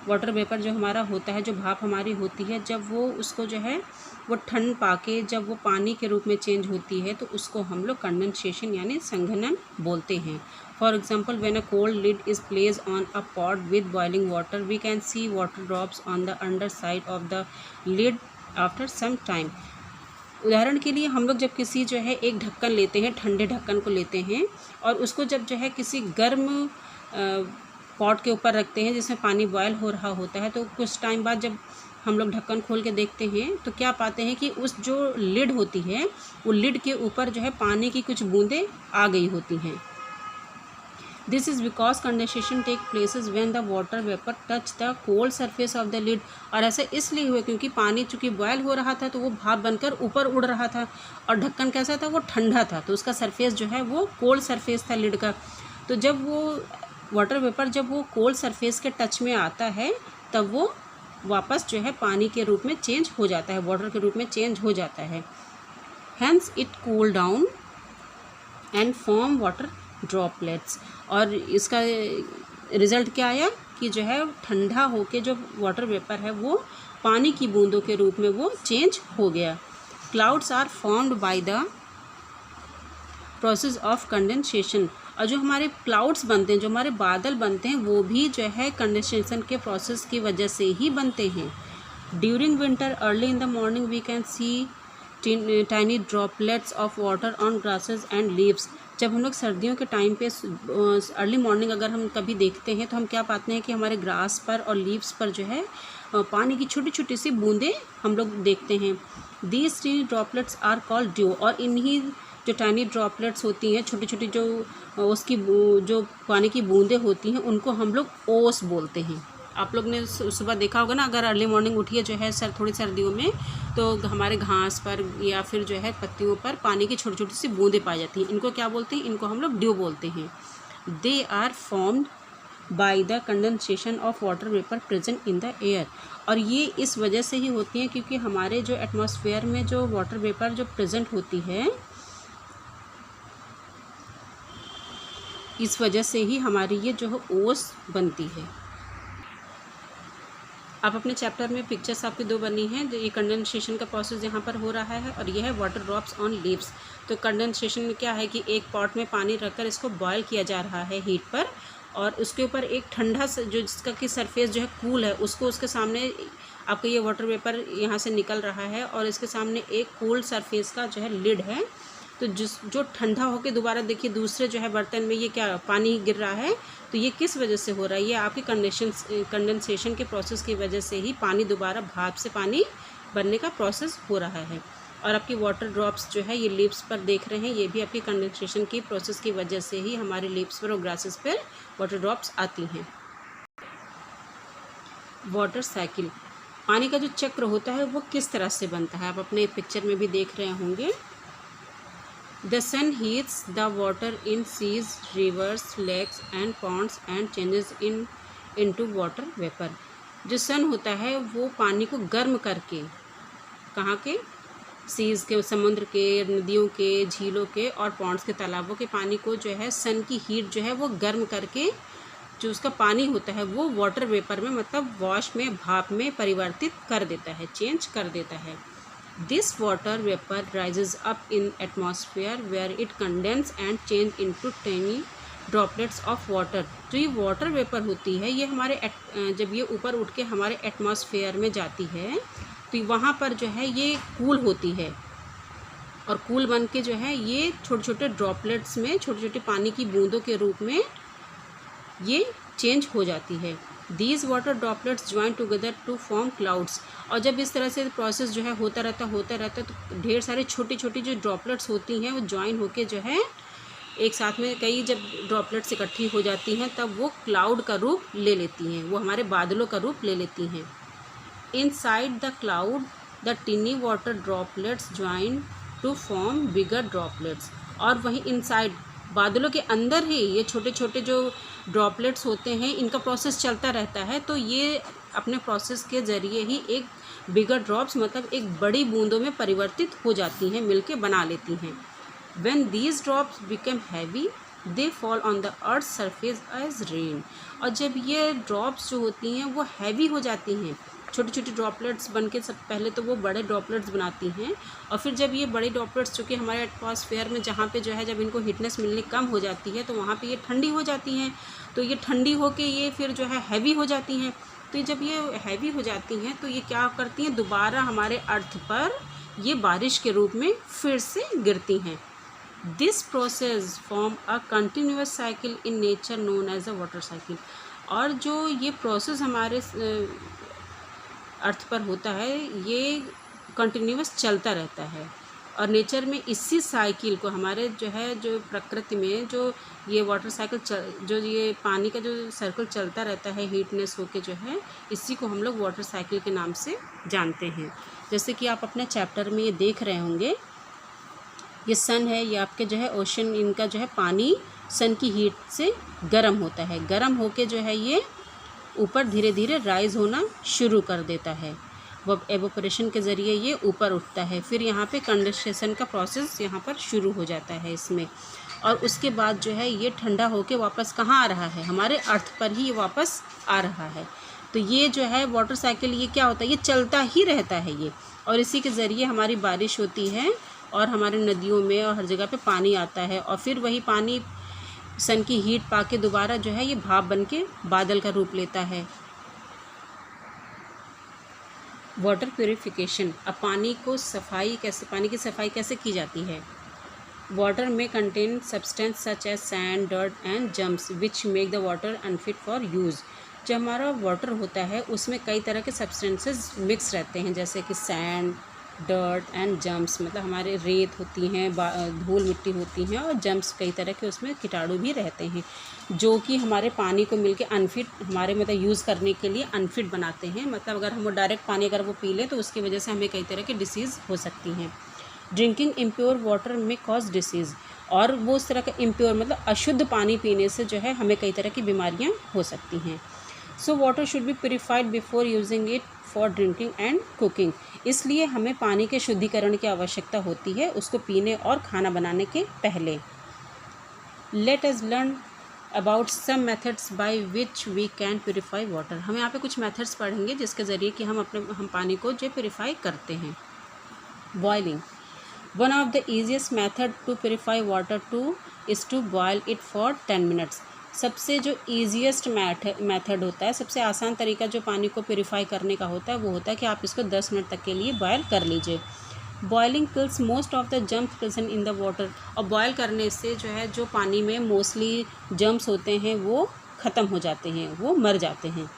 वाटर वेपर जो हमारा होता है, जो भाप हमारी होती है, जब वो उसको जो है वो ठंड पाके जब वो पानी के रूप में चेंज होती है, तो उसको हम लोग कंडेंसेशन यानी संघनन बोलते हैं। For example, when a cold lid is placed on a pot with boiling water, we can see water drops on the underside of the lid after some time. उदाहरण के लिए हम लोग जब किसी जो है एक ढक्कन लेते हैं, ठंडे ढक्कन को लेते हैं, और उसको जब जो है किसी गर्म पॉट के ऊपर रखते हैं जिसमें पानी बॉयल हो रहा होता है, तो कुछ टाइम बाद जब हम लोग ढक्कन खोल के देखते हैं तो क्या पाते हैं कि उस जो लिड होती है, वो लिड के ऊपर जो है पानी की कुछ बूंदें आ गई होती हैं। This is because condensation take places when the water vapour touch the cold surface of the lid. और ऐसा इसलिए हुआ क्योंकि पानी चूँकि बॉयल हो रहा था, तो वो भाप बनकर ऊपर उड़ रहा था, और ढक्कन कैसा था, वो ठंडा था, तो उसका सरफेस जो है वो कोल्ड सरफेस था लिड का। तो जब वो वाटर वेपर जब वो कोल्ड सरफेस के टच में आता है, तब वो वापस जो है पानी के रूप में चेंज हो जाता है, वाटर के रूप में चेंज हो जाता है। Hence it cool down and form water droplets. और इसका रिज़ल्ट क्या आया कि जो है ठंडा होके जो वाटर वेपर है वो पानी की बूंदों के रूप में वो चेंज हो गया। Clouds are formed by the process of condensation. और जो हमारे क्लाउड्स बनते हैं, जो हमारे बादल बनते हैं, वो भी जो है कंडेंसेशन के प्रोसेस की वजह से ही बनते हैं। During winter early in the morning we can see tiny droplets of water on grasses and leaves. जब हम लोग सर्दियों के टाइम पे अर्ली मॉर्निंग अगर हम कभी देखते हैं, तो हम क्या पाते हैं कि हमारे ग्रास पर और लीव्स पर जो है पानी की छोटी छोटी सी बूंदें हम लोग देखते हैं। These tiny droplets are called dew. और इन्हीं जो टाइनी ड्रॉपलेट्स होती हैं, छोटी छोटी जो उसकी जो पानी की बूंदें होती हैं, उनको हम लोग ओस बोलते हैं। आप लोग ने सुबह देखा होगा ना, अगर अर्ली मॉर्निंग उठिए जो है थोड़ी सर्दियों में, तो हमारे घास पर या फिर जो है पत्तियों पर पानी की छोटी छोटी सी बूंदें पाई जाती हैं। इनको क्या बोलते हैं? इनको हम लोग ड्यू बोलते हैं। They are formed by the condensation of water vapour present in the air. और ये इस वजह से ही होती हैं क्योंकि हमारे जो एटमॉस्फेयर में जो वाटर वेपर जो प्रेजेंट होती है, इस वजह से ही हमारी ये जो है ओस बनती है। आप अपने चैप्टर में पिक्चर्स आपकी दो बनी हैं, जो ये कंडेंसेशन का प्रोसेस यहाँ पर हो रहा है और ये है वाटर ड्रॉप्स ऑन लीव्स। तो कंडेंसेशन में क्या है कि एक पॉट में पानी रखकर इसको बॉयल किया जा रहा है हीट पर, और उसके ऊपर एक ठंडा जो जिसका कि सरफेस जो है कूल है, उसको उसके सामने आपका ये वाटर वेपर यहाँ से निकल रहा है और इसके सामने एक कूल सरफेस का जो है लिड है। तो जो ठंडा होकर दोबारा देखिए दूसरे जो है बर्तन में ये क्या पानी गिर रहा है, तो ये किस वजह से हो रहा है? ये आपकी कंडेंसेशन के प्रोसेस की वजह से ही पानी दोबारा भाप से पानी बनने का प्रोसेस हो रहा है। और आपकी वाटर ड्रॉप्स जो है ये लीव्स पर देख रहे हैं, ये भी आपकी कंडेंसेशन की प्रोसेस की वजह से ही हमारे लीव्स पर और ग्रासेस पर वाटर ड्रॉप्स आती हैं। वाटर साइकिल, पानी का जो चक्र होता है वो किस तरह से बनता है, आप अपने पिक्चर में भी देख रहे होंगे। The sun heats the water in seas, rivers, lakes and ponds and changes into water vapor। जो सन होता है वो पानी को गर्म करके, कहाँ के? सीज के, समुद्र के, नदियों के, झीलों के और पॉन्ड्स के, तालाबों के पानी को जो है सन की हीट जो है वो गर्म करके जो उसका पानी होता है वो वाटर वेपर में, मतलब वॉश में, भाप में परिवर्तित कर देता है, चेंज कर देता है। This water vapor rises up in atmosphere where it condense and change into tiny droplets of water। जो ये वाटर वेपर होती है ये हमारे जब ये ऊपर उठ के हमारे एटमॉस्फेयर में जाती है तो वहाँ पर जो है ये कूल होती है और कूल बन के जो है ये छोटे छोटे ड्रॉपलेट्स में, छोटे छोटे पानी की बूंदों के रूप में ये चेंज हो जाती है। These water droplets join together to form clouds। और जब इस तरह से प्रोसेस जो है होता रहता तो ढेर सारी छोटी छोटी जो ड्रॉपलेट्स होती हैं वो ज्वाइन होके जो है एक साथ में, कई जब ड्रॉपलेट्स इकट्ठी हो जाती हैं तब वो क्लाउड का रूप ले लेती हैं, वो हमारे बादलों का रूप ले लेती हैं। Inside the cloud the tiny water droplets join to form bigger droplets। और वहीं इनसाइड बादलों के अंदर ही ये छोटे छोटे जो ड्रॉपलेट्स होते हैं इनका प्रोसेस चलता रहता है, तो ये अपने प्रोसेस के ज़रिए ही एक बिगर ड्रॉप्स, मतलब एक बड़ी बूंदों में परिवर्तित हो जाती हैं, मिलके बना लेती हैं। When these drops become heavy they fall on the earth's surface as rain। और जब ये ड्रॉप्स जो होती हैं वो हैवी हो जाती हैं, छोटी छोटी ड्रॉपलेट्स बन के, सब पहले तो वो बड़े ड्रॉपलेट्स बनाती हैं और फिर जब ये बड़ी ड्रॉपलेट्स चूँकि हमारे एटमॉस्फेयर में जहाँ पे जो है जब इनको हीटनेस मिलनी कम हो जाती है तो वहाँ पे ये ठंडी हो जाती हैं, तो ये ठंडी होके ये फिर जो है हैवी हो जाती हैं। तो जब ये हैवी हो जाती हैं तो ये क्या करती हैं, दोबारा हमारे अर्थ पर ये बारिश के रूप में फिर से गिरती हैं। This process form a continuous cycle in nature known as a water cycle. और जो ये प्रोसेस हमारे अर्थ पर होता है ये कंटिन्यूस चलता रहता है और नेचर में इसी साइकिल को हमारे जो है जो प्रकृति में जो ये वाटर साइकिल जो ये पानी का जो सर्कल चलता रहता है हीटनेस होके जो है, इसी को हम लोग वाटर साइकिल के नाम से जानते हैं। जैसे कि आप अपने चैप्टर में ये देख रहे होंगे, ये सन है, ये आपके जो है ओशन, इनका जो है पानी सन की हीट से गर्म होता है, गर्म होके जो है ये ऊपर धीरे धीरे राइज होना शुरू कर देता है। वो एवोपरेशन के ज़रिए ये ऊपर उठता है, फिर यहाँ पे कंडेंसेशन का प्रोसेस यहाँ पर शुरू हो जाता है इसमें, और उसके बाद जो है ये ठंडा होके वापस कहाँ आ रहा है, हमारे अर्थ पर ही ये वापस आ रहा है। तो ये जो है वाटर साइकिल ये क्या होता है, ये चलता ही रहता है ये, और इसी के ज़रिए हमारी बारिश होती है और हमारे नदियों में और हर जगह पे पानी आता है और फिर वही पानी सन की हीट पाके दोबारा जो है ये भाप बन के बादल का रूप लेता है। वाटर प्यूरिफिकेशन, अब पानी को सफाई कैसे, पानी की सफाई कैसे की जाती है। वाटर में contain substance such as sand, dirt and germs which make the water unfit for use. जो हमारा वाटर होता है उसमें कई तरह के सब्सटेंसेस मिक्स रहते हैं, जैसे कि सैंड, डर्ट एंड जम्स, मतलब हमारे रेत होती हैं, धूल मिट्टी होती हैं, और जम्स कई तरह के उसमें कीटाणु भी रहते हैं जो कि हमारे पानी को मिलके अनफिट, हमारे मतलब यूज़ करने के लिए अनफिट बनाते हैं। मतलब अगर हम वो डायरेक्ट पानी अगर वो पी लें तो उसकी वजह से हमें कई तरह की डिसीज़ हो सकती हैं। ड्रिंकिंग इम्प्योर वाटर में कॉज डिसीज़, और वो उस तरह का इम्प्योर मतलब अशुद्ध पानी पीने से जो है हमें कई तरह की बीमारियाँ हो सकती हैं। So water should B purified before using it for drinking and cooking, इसलिए हमें पानी के शुद्धिकरण की आवश्यकता होती है उसको पीने और खाना बनाने के पहले। Let us learn about some methods by which we can purify water. हम यहाँ पे कुछ मेथड्स पढ़ेंगे जिसके ज़रिए कि हम पानी को जो प्योरीफाई करते हैं। Boiling, one of the easiest method to purify water is to boil it for 10 minutes. सबसे जो ईजीएस्ट मेथड होता है, सबसे आसान तरीका जो पानी को प्योरीफाई करने का होता है वो होता है कि आप इसको 10 मिनट तक के लिए बॉयल कर लीजिए। Boiling kills most of the germs present in the water, और बॉयल करने से जो है जो पानी में मोस्टली जम्स होते हैं वो ख़त्म हो जाते हैं, वो मर जाते हैं।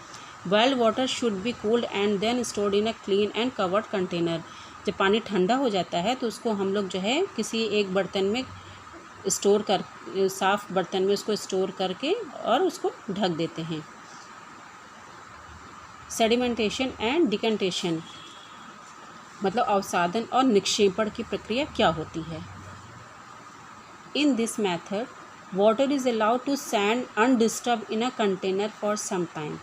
Boiled water should be cooled and then stored in a clean and covered container. जब पानी ठंडा हो जाता है तो उसको हम लोग जो है किसी एक बर्तन में स्टोर कर, साफ़ बर्तन में उसको स्टोर करके और उसको ढक देते हैं। सेडिमेंटेशन एंड डिकंटेशन, मतलब अवसादन और निक्षेपण की प्रक्रिया क्या होती है। In this method water is allowed to stand undisturb in a container for some time.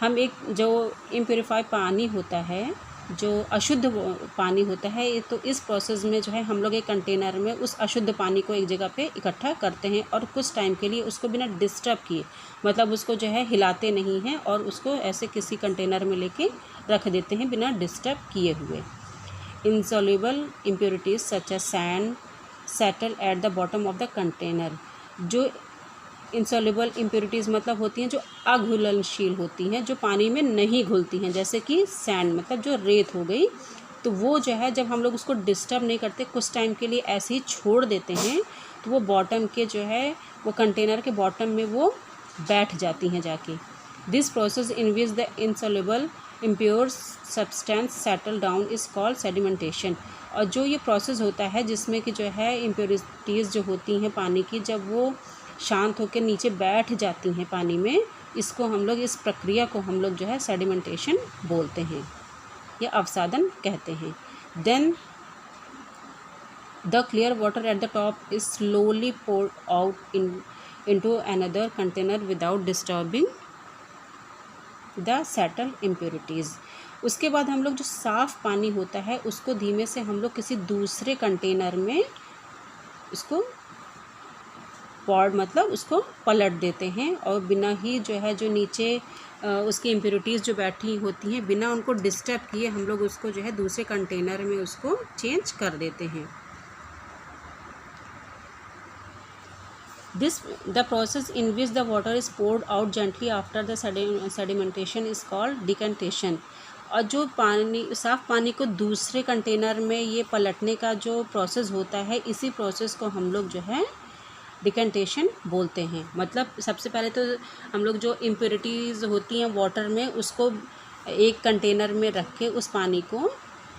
हम एक जो इम्प्योरीफाई पानी होता है, जो अशुद्ध पानी होता है, ये तो इस प्रोसेस में जो है हम लोग एक कंटेनर में उस अशुद्ध पानी को एक जगह पे इकट्ठा करते हैं और कुछ टाइम के लिए उसको बिना डिस्टर्ब किए, मतलब उसको जो है हिलाते नहीं हैं और उसको ऐसे किसी कंटेनर में लेके रख देते हैं बिना डिस्टर्ब किए हुए। Insoluble impurities such as sand settle at the bottom of the container. जो इंसॉल्युबल इम्प्योरिटीज़ मतलब होती हैं जो अघुलनशील होती हैं, जो पानी में नहीं घुलती हैं, जैसे कि सैंड मतलब जो रेत हो गई, तो वो जो है जब हम लोग उसको डिस्टर्ब नहीं करते, कुछ टाइम के लिए ऐसे ही छोड़ देते हैं, तो वो बॉटम के जो है वो कंटेनर के बॉटम में वो बैठ जाती हैं जाके। This process in which the insoluble impure substance settle down is called sedimentation. और जो ये प्रोसेस होता है जिसमें कि जो है इम्प्योरिटीज़ जो होती हैं पानी की, जब वो शांत होकर नीचे बैठ जाती हैं पानी में, इसको हम लोग, इस प्रक्रिया को हम लोग जो है सेडिमेंटेशन बोलते हैं या अवसादन कहते हैं। Then the clear water at the top is slowly poured out into another container without disturbing the settle impurities. उसके बाद हम लोग जो साफ़ पानी होता है उसको धीमे से हम लोग किसी दूसरे कंटेनर में उसको पॉड मतलब उसको पलट देते हैं, और बिना ही जो है जो नीचे उसकी इम्प्योरिटीज़ जो बैठी होती हैं, बिना उनको डिस्टर्ब किए हम लोग उसको जो है दूसरे कंटेनर में उसको चेंज कर देते हैं। This the process in which the water is poured out gently after the sedimentation is called decantation. और जो पानी, साफ़ पानी को दूसरे कंटेनर में ये पलटने का जो प्रोसेस होता है, इसी प्रोसेस को हम लोग जो है डिकंटेशन बोलते हैं। मतलब सबसे पहले तो हम लोग जो इम्प्योरिटीज़ होती हैं वाटर में, उसको एक कंटेनर में रख के उस पानी को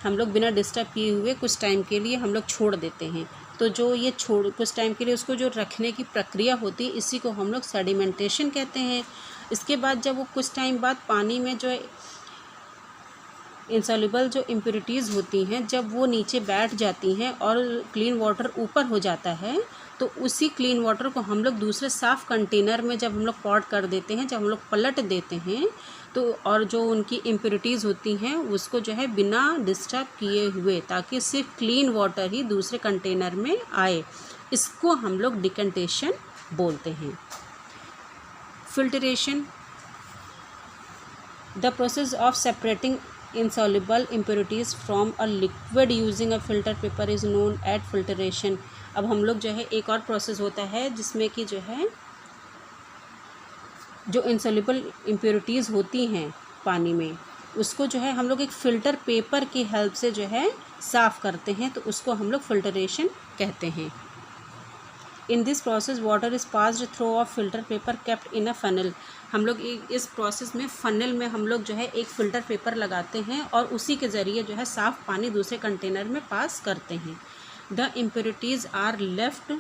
हम लोग बिना डिस्टर्ब किए हुए कुछ टाइम के लिए हम लोग छोड़ देते हैं। तो जो ये कुछ टाइम के लिए उसको जो रखने की प्रक्रिया होती है, इसी को हम लोग सेडिमेंटेशन कहते हैं। इसके बाद जब वो कुछ टाइम बाद पानी में जो इंसॉल्युबल जो इम्प्योरिटीज़ होती हैं, जब वो नीचे बैठ जाती हैं और क्लीन वाटर ऊपर हो जाता है, तो उसी क्लीन वाटर को हम लोग दूसरे साफ़ कंटेनर में जब हम लोग पॉट कर देते हैं, जब हम लोग पलट देते हैं, तो और जो उनकी इम्प्योरिटीज़ होती हैं उसको जो है बिना डिस्टर्ब किए हुए, ताकि सिर्फ क्लीन वाटर ही दूसरे कंटेनर में आए, इसको हम लोग डिकंटेशन बोलते हैं। Filtration, the process of separating insoluble impurities from a liquid using a filter paper is known as filtration। अब हम लोग जो है एक और प्रोसेस होता है जिसमें कि जो है जो insoluble impurities होती हैं पानी में, उसको जो है हम लोग एक फ़िल्टर पेपर की हेल्प से जो है साफ़ करते हैं, तो उसको हम लोग फिल्टरेशन कहते हैं। In this process water is passed through of filter paper kept in a funnel. हम लोग इस प्रोसेस में फनल में हम लोग जो है एक फ़िल्टर पेपर लगाते हैं और उसी के ज़रिए जो है साफ़ पानी दूसरे कंटेनर में पास करते हैं। The impurities are left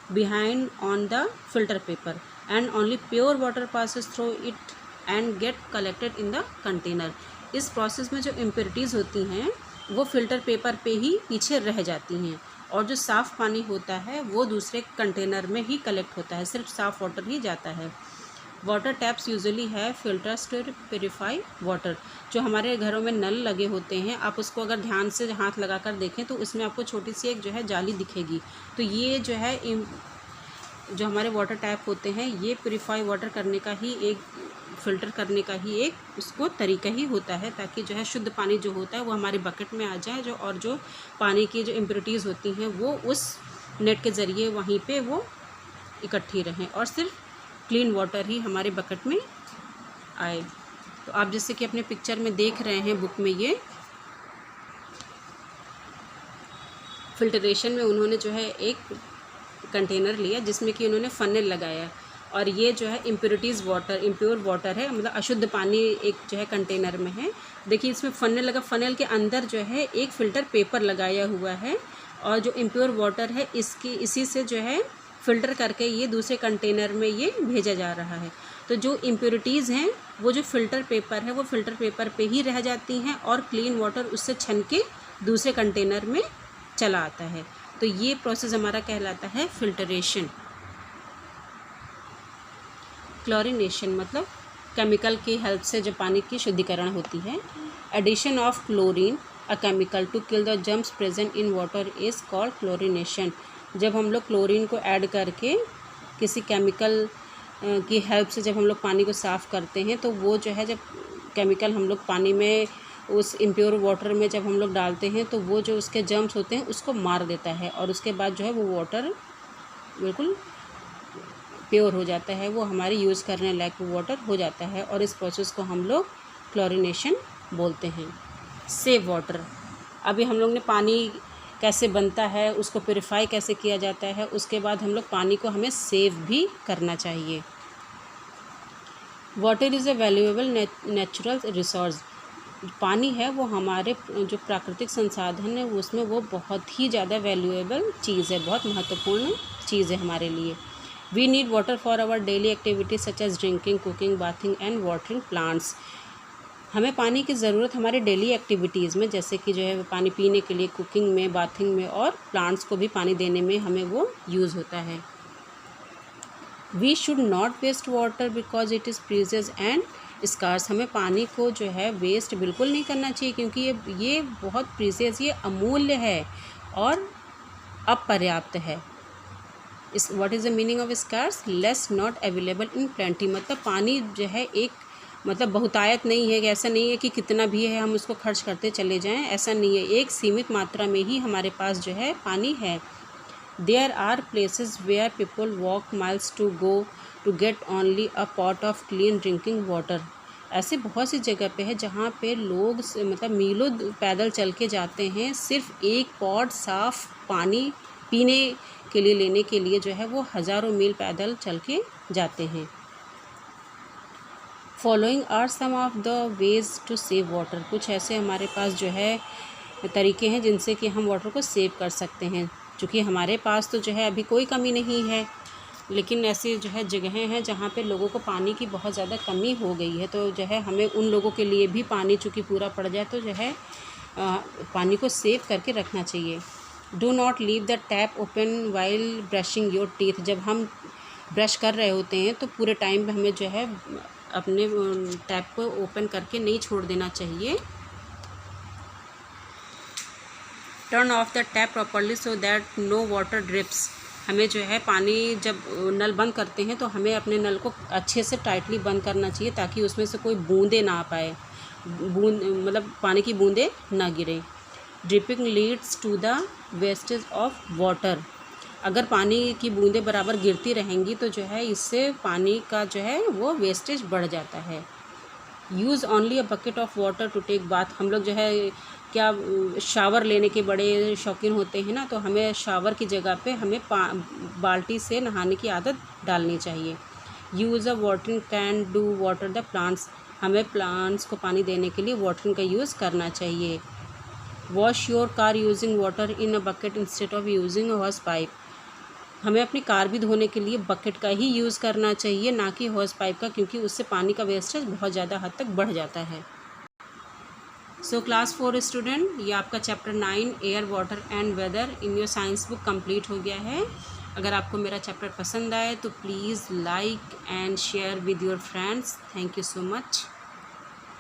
behind on the filter paper and only pure water passes through it and get collected in the container। इस प्रोसेस में जो इम्प्योरिटीज़ होती हैं वो फ़िल्टर पेपर पे ही पीछे रह जाती हैं और जो साफ़ पानी होता है वो दूसरे कंटेनर में ही कलेक्ट होता है, सिर्फ साफ़ वाटर ही जाता है। वाटर टैप्स यूजुअली है फिल्टर्स टू प्योरीफाई वाटर। जो हमारे घरों में नल लगे होते हैं, आप उसको अगर ध्यान से हाथ लगा कर देखें तो उसमें आपको छोटी सी एक जो है जाली दिखेगी। तो ये जो है जो हमारे वाटर टैप होते हैं ये प्योरीफाई वाटर करने का ही एक फ़िल्टर करने का ही एक उसको तरीका ही होता है, ताकि जो है शुद्ध पानी जो होता है वो हमारे बकेट में आ जाए, जो पानी की जो इम्प्योरिटीज़ होती हैं वो उस नेट के ज़रिए वहीं पे वो इकट्ठी रहें और सिर्फ क्लीन वाटर ही हमारे बकेट में आए। तो आप जैसे कि अपने पिक्चर में देख रहे हैं बुक में, ये फिल्टरेशन में उन्होंने जो है एक कंटेनर लिया जिसमें कि उन्होंने फनल लगाया और ये जो है इम्प्योरिटीज़ वाटर, इम्प्योर वाटर है, मतलब अशुद्ध पानी एक जो है कंटेनर में है। देखिए इसमें फनल लगा, फनल के अंदर जो है एक फ़िल्टर पेपर लगाया हुआ है और जो इम्प्योर वाटर है इसी से जो है फ़िल्टर करके ये दूसरे कंटेनर में ये भेजा जा रहा है। तो जो इम्प्योरिटीज़ हैं वो जो फ़िल्टर पेपर है वो फ़िल्टर पेपर पे ही रह जाती हैं और क्लीन वाटर उससे छन के दूसरे कंटेनर में चला आता है। तो ये प्रोसेस हमारा कहलाता है फिल्टरेशन। क्लोरीनेशन मतलब केमिकल की हेल्प से जो पानी की शुद्धिकरण होती है। Addition of chlorine a chemical to kill the germs present in water is called chlorination. जब हम लोग क्लोरीन को ऐड करके किसी केमिकल की हेल्प से जब हम लोग पानी को साफ़ करते हैं तो वो जो है जब केमिकल हम लोग पानी में उस इम्प्योर वाटर में जब हम लोग डालते हैं तो वो जो उसके जर्म्स होते हैं उसको मार देता है और उसके बाद जो है वो वाटर बिल्कुल प्योर हो जाता है, वो हमारे यूज़ करने लायक वाटर हो जाता है और इस प्रोसेस को हम लोग क्लोरीनेशन बोलते हैं। सेव वाटर, अभी हम लोग ने पानी कैसे बनता है, उसको प्योरीफाई कैसे किया जाता है, उसके बाद हम लोग पानी को हमें सेव भी करना चाहिए। Water is a valuable natural resource. पानी है वो हमारे जो प्राकृतिक संसाधन है उसमें वो बहुत ही ज़्यादा वैल्यूएबल चीज़ है, बहुत महत्वपूर्ण चीज़ है हमारे लिए। We need water for our daily activities such as drinking, cooking, bathing and watering plants. हमें पानी की ज़रूरत हमारे डेली एक्टिविटीज़ में, जैसे कि जो है पानी पीने के लिए, कुकिंग में, बाथिंग में और प्लांट्स को भी पानी देने में हमें वो यूज़ होता है। We should not waste water because it is precious and scarce. हमें पानी को जो है वेस्ट बिल्कुल नहीं करना चाहिए क्योंकि ये बहुत प्रीशियस, ये अमूल्य है और अपर्याप्त है। इस what is the meaning of scarce? Less not available in plenty. मतलब पानी जो है एक मतलब बहुतायत नहीं है, ऐसा नहीं है कि कितना भी है हम उसको खर्च करते चले जाएं, ऐसा नहीं है। एक सीमित मात्रा में ही हमारे पास जो है पानी है। There are places where people walk miles to go to get only a pot of clean drinking water. ऐसे बहुत सी जगह पे है जहाँ पे लोग मतलब मीलों पैदल चल के जाते हैं सिर्फ एक पॉट साफ़ पानी पीने के लिए लेने के लिए, जो है वो हज़ारों मील पैदल चल के जाते हैं। Following are some of the ways to save water. कुछ ऐसे हमारे पास जो है तरीके हैं जिनसे कि हम वाटर को सेव कर सकते हैं। चूँकि हमारे पास तो जो है अभी कोई कमी नहीं है, लेकिन ऐसी जो है जगहें हैं जहाँ पे लोगों को पानी की बहुत ज़्यादा कमी हो गई है, तो जो है हमें उन लोगों के लिए भी पानी चूँकि पूरा पड़ जाए तो जो है पानी को सेव करके रखना चाहिए। Do not leave the tap open while brushing your teeth. जब हम ब्रश कर रहे होते हैं तो पूरे टाइम पे हमें जो है अपने टैप को ओपन करके नहीं छोड़ देना चाहिए। Turn off the tap properly so that no water drips. हमें जो है पानी जब नल बंद करते हैं तो हमें अपने नल को अच्छे से टाइटली बंद करना चाहिए ताकि उसमें से कोई बूंदे ना आ पाए, मतलब पानी की बूंदें ना गिरे। Dripping leads to the wastage of water. अगर पानी की बूंदें बराबर गिरती रहेंगी तो जो है इससे पानी का जो है वो वेस्टेज बढ़ जाता है। Use only a bucket of water to take bath. हम लोग जो है क्या शावर लेने के बड़े शौकीन होते हैं ना, तो हमें शावर की जगह पे हमें बाल्टी से नहाने की आदत डालनी चाहिए। Use a watering can do water the plants. हमें प्लांट्स को पानी देने के लिए वाटरिंग का यूज़ करना चाहिए। Wash your car using water in a bucket instead of using a house pipe. हमें अपनी कार भी धोने के लिए बकेट का ही यूज़ करना चाहिए, ना कि हॉस पाइप का, क्योंकि उससे पानी का वेस्टेज बहुत ज़्यादा हद तक बढ़ जाता है। सो क्लास 4 स्टूडेंट, ये आपका chapter 9 air water and weather in your science book complete हो गया है। अगर आपको मेरा चैप्टर पसंद आए तो please like and share with your friends. Thank you so much.